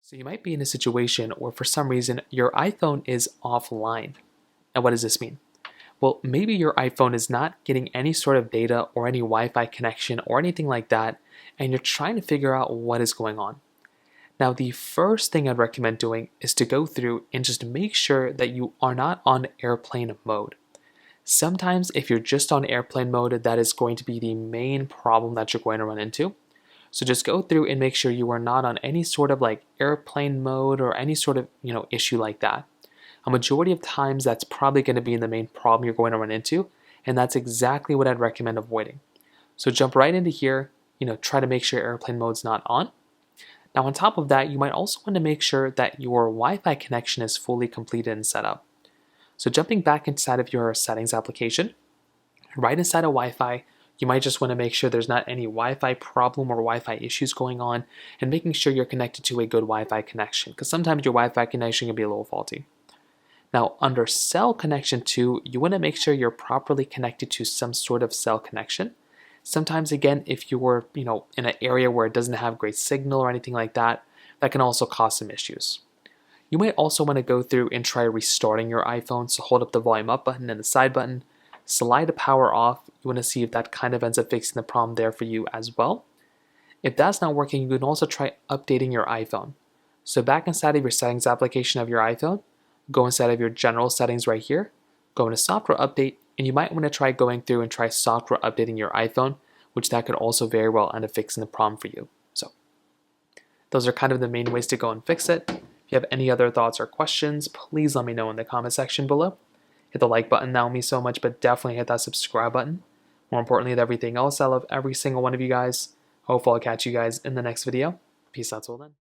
So you might be in a situation where for some reason your iPhone is offline. And what does this mean? Well, maybe your iPhone is not getting any sort of data or any Wi-Fi connection or anything like that, and you're trying to figure out what is going on. Now, the first thing I'd recommend doing is to go through and just make sure that you are not on airplane mode. Sometimes if you're just on airplane mode, that is going to be the main problem that you're going to run into. So just go through and make sure you are not on any sort of like airplane mode or any sort of, issue like that. A majority of times that's probably going to be the main problem you're going to run into, and that's exactly what I'd recommend avoiding. So jump right into here, try to make sure airplane mode's not on. Now on top of that, you might also want to make sure that your Wi-Fi connection is fully completed and set up. So jumping back inside of your settings application, right inside of Wi-Fi, you might just want to make sure there's not any Wi-Fi problem or Wi-Fi issues going on, and making sure you're connected to a good Wi-Fi connection, because sometimes your Wi-Fi connection can be a little faulty. Now under cell connection too, you want to make sure you're properly connected to some sort of cell connection. Sometimes again, if you're in an area where it doesn't have great signal or anything like that, that can also cause some issues. You might also want to go through and try restarting your iPhone, so hold up the volume up button and the side button, slide the power off. You want to see if that kind of ends up fixing the problem there for you as well. If that's not working, you can also try updating your iPhone. So back inside of your settings application of your iPhone, go inside of your general settings right here, go into software update, and you might want to try going through and try software updating your iPhone, which that could also very well end up fixing the problem for you. So those are kind of the main ways to go and fix it. If you have any other thoughts or questions, please let me know in the comment section below. Hit the like button, that will mean so much, but definitely hit that subscribe button. More importantly than everything else, I love every single one of you guys. Hopefully I'll catch you guys in the next video. Peace out till then.